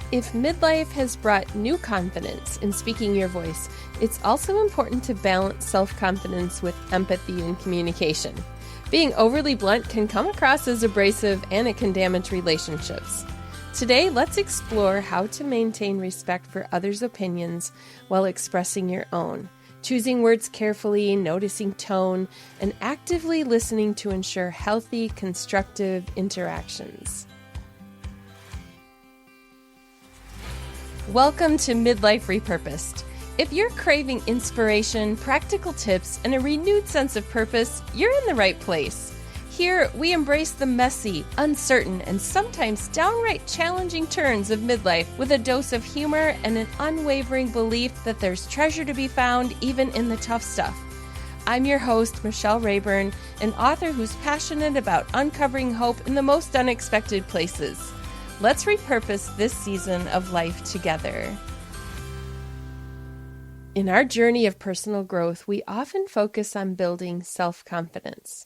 If midlife has brought new confidence in speaking your voice, it's also important to balance self-confidence with empathy and communication. Being overly blunt can come across as abrasive and it can damage relationships. Today, let's explore how to maintain respect for others' opinions while expressing your own, choosing words carefully, noticing tone, and actively listening to ensure healthy, constructive interactions. Welcome to Midlife Repurposed. If you're craving inspiration, practical tips, and a renewed sense of purpose, you're in the right place. Here, we embrace the messy, uncertain, and sometimes downright challenging turns of midlife with a dose of humor and an unwavering belief that there's treasure to be found even in the tough stuff. I'm your host, Michelle Rayburn, an author who's passionate about uncovering hope in the most unexpected places. Let's repurpose this season of life together. In our journey of personal growth, we often focus on building self-confidence.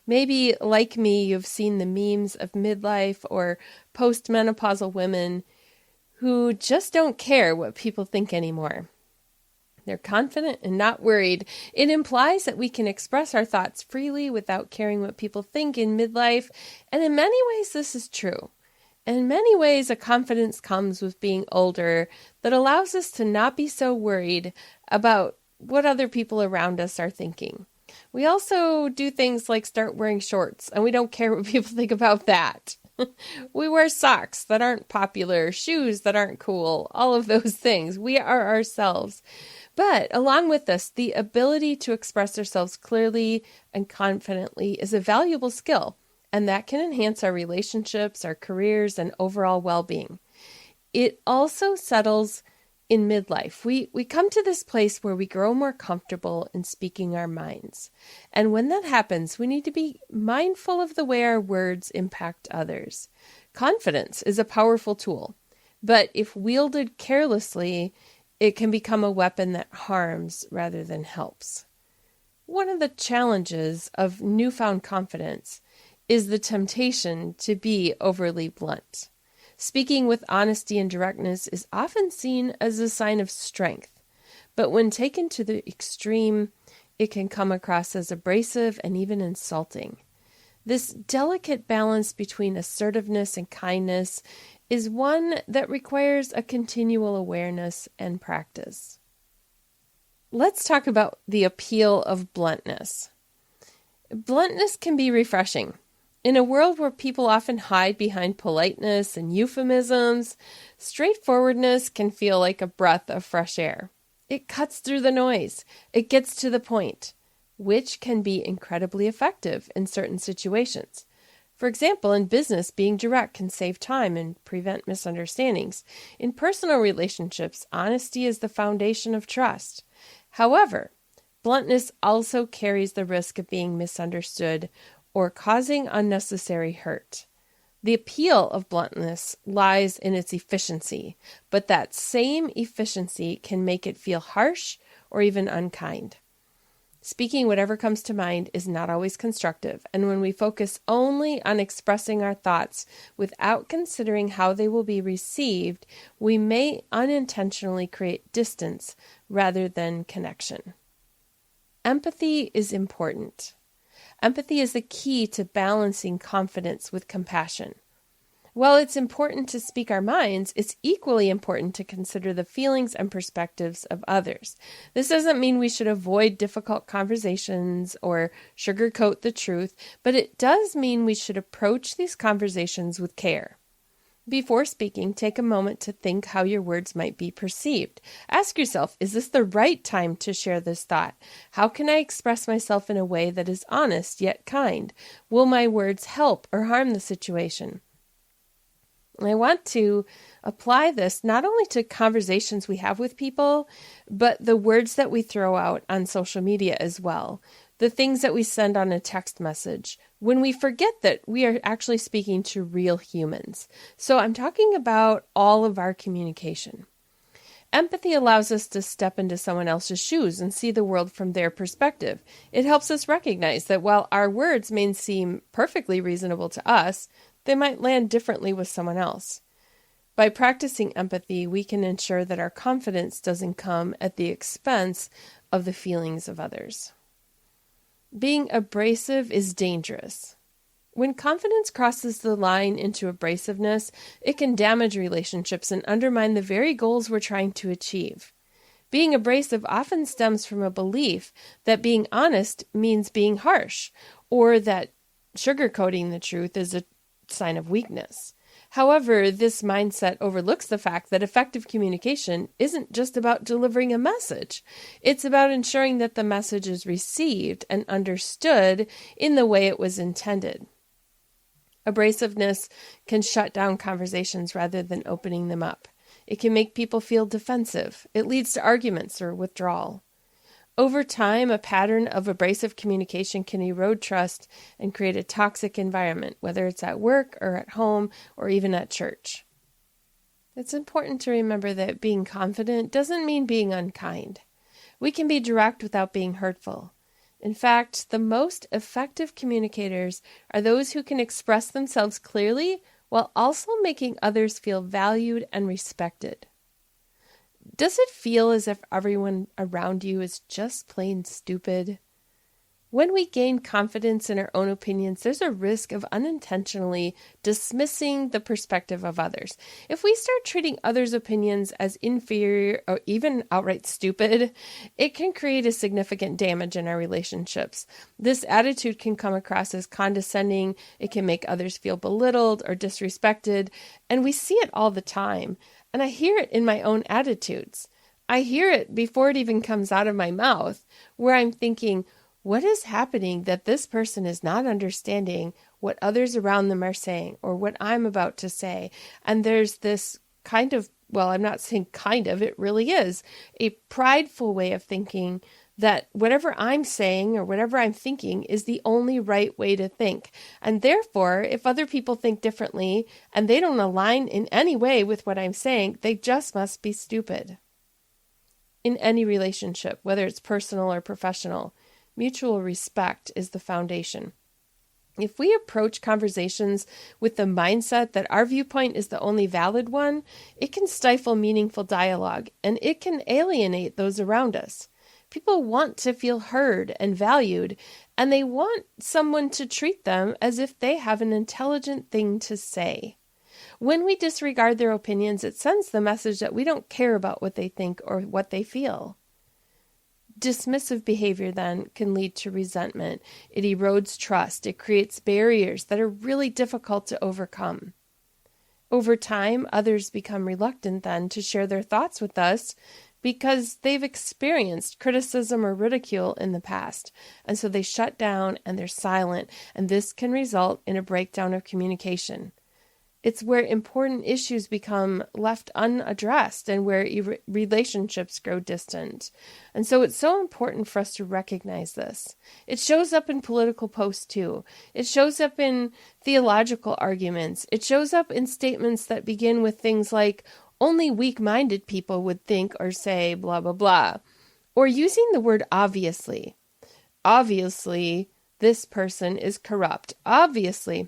Maybe, like me, you've seen the memes of midlife or postmenopausal women who just don't care what people think anymore. They're confident and not worried. It implies that we can express our thoughts freely without caring what people think in midlife, and in many ways this is true. In many ways, a confidence comes with being older that allows us to not be so worried about what other people around us are thinking. We also do things like start wearing shorts, and we don't care what people think about that. We wear socks that aren't popular, shoes that aren't cool, all of those things. We are ourselves. But along with this, the ability to express ourselves clearly and confidently is a valuable skill. And that can enhance our relationships, our careers, and overall well-being. It also settles in midlife. We come to this place where we grow more comfortable in speaking our minds. And when that happens, we need to be mindful of the way our words impact others. Confidence is a powerful tool, but if wielded carelessly, it can become a weapon that harms rather than helps. One of the challenges of newfound confidence is the temptation to be overly blunt. Speaking with honesty and directness is often seen as a sign of strength, but when taken to the extreme, it can come across as abrasive and even insulting. This delicate balance between assertiveness and kindness is one that requires a continual awareness and practice. Let's talk about the appeal of bluntness. Bluntness can be refreshing. In a world where people often hide behind politeness and euphemisms, straightforwardness can feel like a breath of fresh air. It cuts through the noise. It gets to the point, which can be incredibly effective in certain situations. For example, in business, being direct can save time and prevent misunderstandings. In personal relationships, honesty is the foundation of trust. However, bluntness also carries the risk of being misunderstood or causing unnecessary hurt. The appeal of bluntness lies in its efficiency, but that same efficiency can make it feel harsh or even unkind. Speaking whatever comes to mind is not always constructive, and when we focus only on expressing our thoughts without considering how they will be received, we may unintentionally create distance rather than connection. Empathy is important. Empathy is the key to balancing confidence with compassion. While it's important to speak our minds, it's equally important to consider the feelings and perspectives of others. This doesn't mean we should avoid difficult conversations or sugarcoat the truth, but it does mean we should approach these conversations with care. Before speaking, take a moment to think how your words might be perceived. Ask yourself, is this the right time to share this thought? How can I express myself in a way that is honest yet kind? Will my words help or harm the situation? I want to apply this not only to conversations we have with people, but the words that we throw out on social media as well. The things that we send on a text message when we forget that we are actually speaking to real humans. So I'm talking about all of our communication. Empathy allows us to step into someone else's shoes and see the world from their perspective. It helps us recognize that while our words may seem perfectly reasonable to us, they might land differently with someone else. By practicing empathy, we can ensure that our confidence doesn't come at the expense of the feelings of others. Being abrasive is dangerous. When confidence crosses the line into abrasiveness, it can damage relationships and undermine the very goals we're trying to achieve. Being abrasive often stems from a belief that being honest means being harsh, or that sugarcoating the truth is a sign of weakness. However, this mindset overlooks the fact that effective communication isn't just about delivering a message. It's about ensuring that the message is received and understood in the way it was intended. Abrasiveness can shut down conversations rather than opening them up. It can make people feel defensive. It leads to arguments or withdrawal. Over time, a pattern of abrasive communication can erode trust and create a toxic environment, whether it's at work or at home or even at church. It's important to remember that being confident doesn't mean being unkind. We can be direct without being hurtful. In fact, the most effective communicators are those who can express themselves clearly while also making others feel valued and respected. Does it feel as if everyone around you is just plain stupid? When we gain confidence in our own opinions, there's a risk of unintentionally dismissing the perspective of others. If we start treating others' opinions as inferior or even outright stupid, it can create a significant damage in our relationships. This attitude can come across as condescending. It can make others feel belittled or disrespected, and we see it all the time. And I hear it in my own attitudes. I hear it before it even comes out of my mouth, where I'm thinking, what is happening that this person is not understanding what others around them are saying or what I'm about to say? And there's this kind of, well, I'm not saying kind of, it really is a prideful way of thinking that whatever I'm saying or whatever I'm thinking is the only right way to think. And therefore, if other people think differently and they don't align in any way with what I'm saying, they just must be stupid. In any relationship, whether it's personal or professional, mutual respect is the foundation. If we approach conversations with the mindset that our viewpoint is the only valid one, it can stifle meaningful dialogue and it can alienate those around us. People want to feel heard and valued, and they want someone to treat them as if they have an intelligent thing to say. When we disregard their opinions, it sends the message that we don't care about what they think or what they feel. Dismissive behavior then can lead to resentment. It erodes trust. It creates barriers that are really difficult to overcome. Over time, others become reluctant then to share their thoughts with us because they've experienced criticism or ridicule in the past. And so they shut down and they're silent, and this can result in a breakdown of communication. It's where important issues become left unaddressed and where relationships grow distant. And so it's so important for us to recognize this. It shows up in political posts too. It shows up in theological arguments. It shows up in statements that begin with things like, only weak-minded people would think or say blah, blah, blah. Or using the word obviously. Obviously, this person is corrupt. Obviously.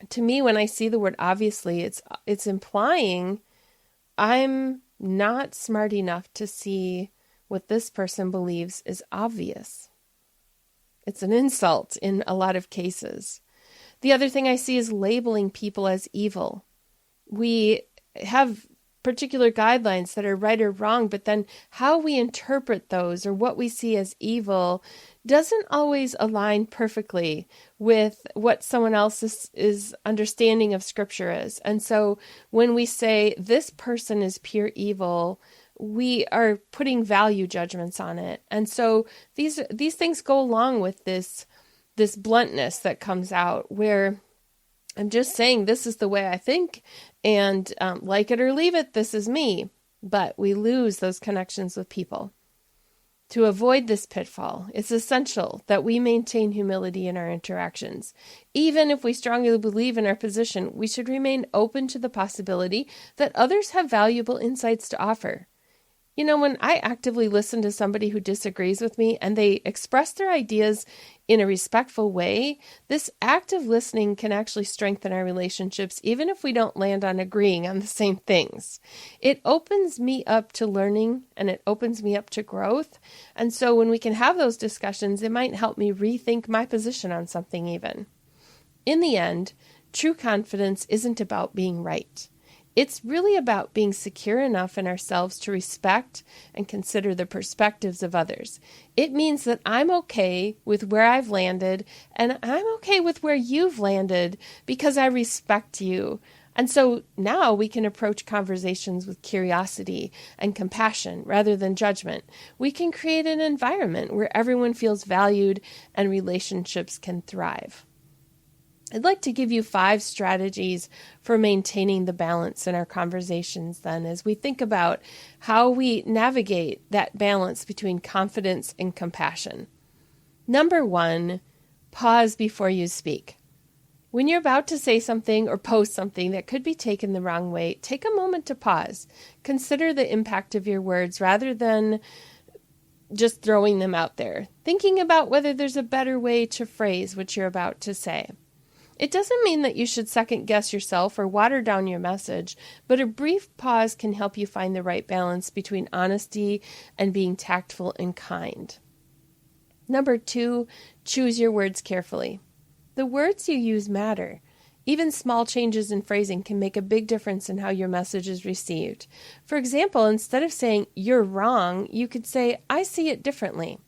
To me, when I see the word obviously, it's implying I'm not smart enough to see what this person believes is obvious. It's an insult in a lot of cases. The other thing I see is labeling people as evil. We have particular guidelines that are right or wrong, but then how we interpret those or what we see as evil doesn't always align perfectly with what someone else's understanding of Scripture is. And so when we say this person is pure evil, we are putting value judgments on it. And so these things go along with this bluntness that comes out where I'm just saying this is the way I think, and like it or leave it, this is me. But we lose those connections with people. To avoid this pitfall, it's essential that we maintain humility in our interactions. Even if we strongly believe in our position, we should remain open to the possibility that others have valuable insights to offer. When I actively listen to somebody who disagrees with me and they express their ideas in a respectful way, this active listening can actually strengthen our relationships, even if we don't land on agreeing on the same things. It opens me up to learning and it opens me up to growth. And so when we can have those discussions, it might help me rethink my position on something even. In the end, true confidence isn't about being right. It's really about being secure enough in ourselves to respect and consider the perspectives of others. It means that I'm okay with where I've landed and I'm okay with where you've landed because I respect you. And so now we can approach conversations with curiosity and compassion rather than judgment. We can create an environment where everyone feels valued and relationships can thrive. I'd like to give you 5 strategies for maintaining the balance in our conversations then as we think about how we navigate that balance between confidence and compassion. Number 1, pause before you speak. When you're about to say something or post something that could be taken the wrong way, take a moment to pause. Consider the impact of your words rather than just throwing them out there, thinking about whether there's a better way to phrase what you're about to say. It doesn't mean that you should second guess yourself or water down your message, but a brief pause can help you find the right balance between honesty and being tactful and kind. Number 2, choose your words carefully. The words you use matter. Even small changes in phrasing can make a big difference in how your message is received. For example, instead of saying, "You're wrong," you could say, "I see it differently."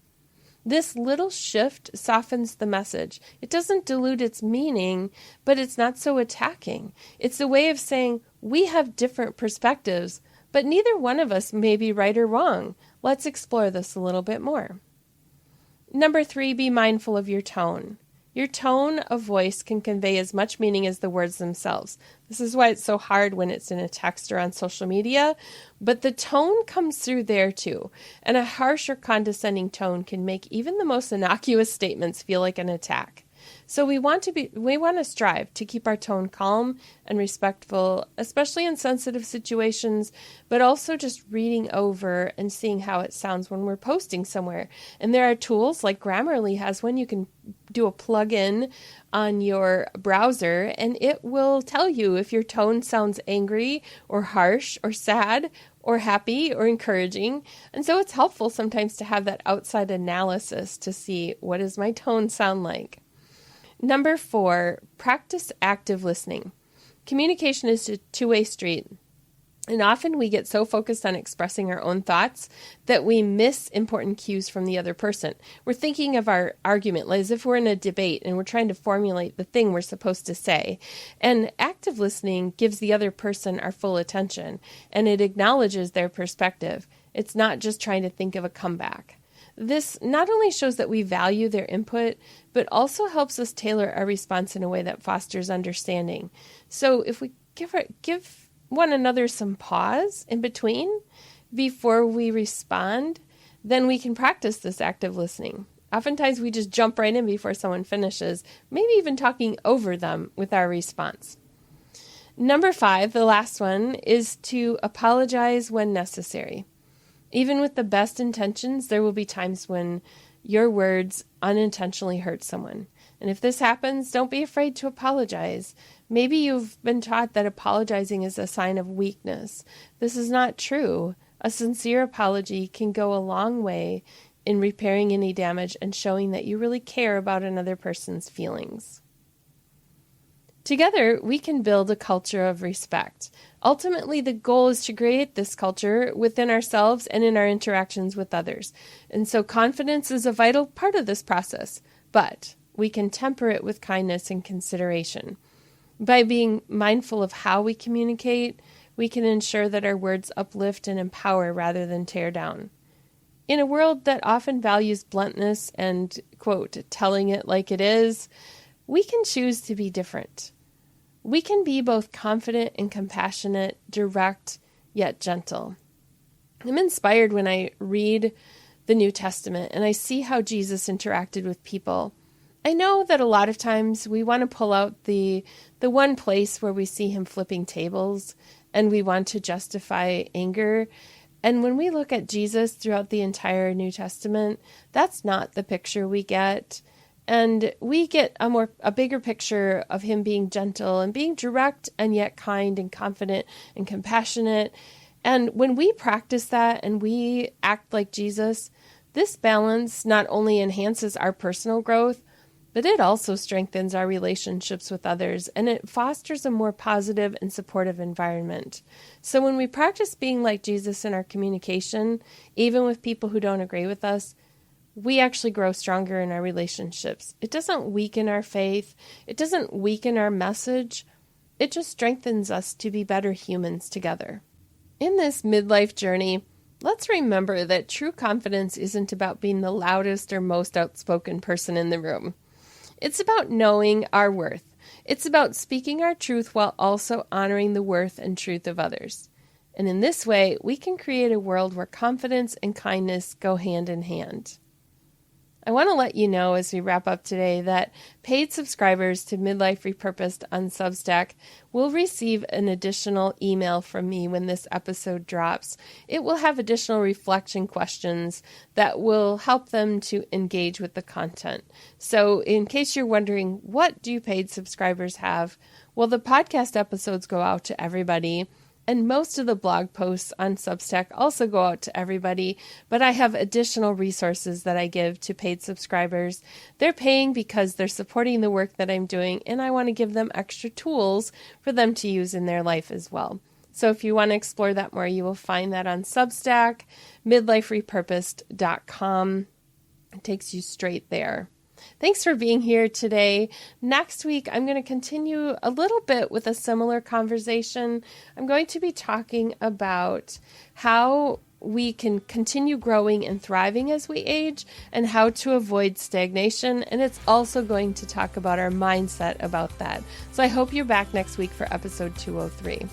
This little shift softens the message. It doesn't dilute its meaning, but it's not so attacking. It's a way of saying, we have different perspectives, but neither one of us may be right or wrong. Let's explore this a little bit more. Number 3, be mindful of your tone. Your tone of voice can convey as much meaning as the words themselves. This is why it's so hard when it's in a text or on social media, but the tone comes through there too. And a harsh or condescending tone can make even the most innocuous statements feel like an attack. So we want to strive to keep our tone calm and respectful, especially in sensitive situations, but also just reading over and seeing how it sounds when we're posting somewhere. And there are tools like Grammarly has one. You can do a plug-in on your browser and it will tell you if your tone sounds angry or harsh or sad or happy or encouraging. And so it's helpful sometimes to have that outside analysis to see, what does my tone sound like? Number 4, practice active listening. Communication is a two-way street. And often we get so focused on expressing our own thoughts that we miss important cues from the other person. We're thinking of our argument as if we're in a debate and we're trying to formulate the thing we're supposed to say. And active listening gives the other person our full attention, and it acknowledges their perspective. It's not just trying to think of a comeback. This not only shows that we value their input, but also helps us tailor our response in a way that fosters understanding. So if we give one another some pause in between before we respond, then we can practice this active listening. Oftentimes we just jump right in before someone finishes, maybe even talking over them with our response. Number 5, the last one, is to apologize when necessary. Even with the best intentions, there will be times when your words unintentionally hurt someone. And if this happens, don't be afraid to apologize. Maybe you've been taught that apologizing is a sign of weakness. This is not true. A sincere apology can go a long way in repairing any damage and showing that you really care about another person's feelings. Together, we can build a culture of respect. Ultimately, the goal is to create this culture within ourselves and in our interactions with others. And so confidence is a vital part of this process, but we can temper it with kindness and consideration. By being mindful of how we communicate, we can ensure that our words uplift and empower rather than tear down. In a world that often values bluntness and, quote, telling it like it is, we can choose to be different. We can be both confident and compassionate, direct, yet gentle. I'm inspired when I read the New Testament and I see how Jesus interacted with people. I know that a lot of times we want to pull out the one place where we see him flipping tables and we want to justify anger. And when we look at Jesus throughout the entire New Testament, that's not the picture we get. And we get a bigger picture of him being gentle and being direct and yet kind and confident and compassionate. And when we practice that and we act like Jesus, this balance not only enhances our personal growth, but it also strengthens our relationships with others, and it fosters a more positive and supportive environment. So when we practice being like Jesus in our communication, even with people who don't agree with us, we actually grow stronger in our relationships. It doesn't weaken our faith. It doesn't weaken our message. It just strengthens us to be better humans together. In this midlife journey, let's remember that true confidence isn't about being the loudest or most outspoken person in the room. It's about knowing our worth. It's about speaking our truth while also honoring the worth and truth of others. And in this way, we can create a world where confidence and kindness go hand in hand. I want to let you know as we wrap up today that paid subscribers to Midlife Repurposed on Substack will receive an additional email from me when this episode drops. It will have additional reflection questions that will help them to engage with the content. So in case you're wondering, what do paid subscribers have? Well, the podcast episodes go out to everybody. And most of the blog posts on Substack also go out to everybody, but I have additional resources that I give to paid subscribers. They're paying because they're supporting the work that I'm doing, and I want to give them extra tools for them to use in their life as well. So if you want to explore that more, you will find that on Substack, midliferepurposed.com. It takes you straight there. Thanks for being here today. Next week, I'm going to continue a little bit with a similar conversation. I'm going to be talking about how we can continue growing and thriving as we age and how to avoid stagnation. And it's also going to talk about our mindset about that. So I hope you're back next week for episode 203.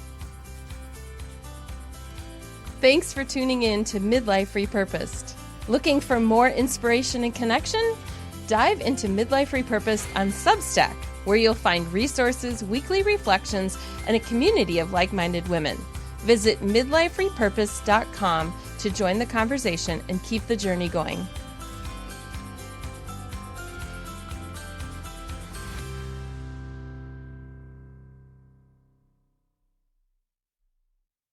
Thanks for tuning in to Midlife Repurposed. Looking for more inspiration and connection? Dive into Midlife Repurposed on Substack, where you'll find resources, weekly reflections, and a community of like-minded women. Visit midliferepurposed.com to join the conversation and keep the journey going.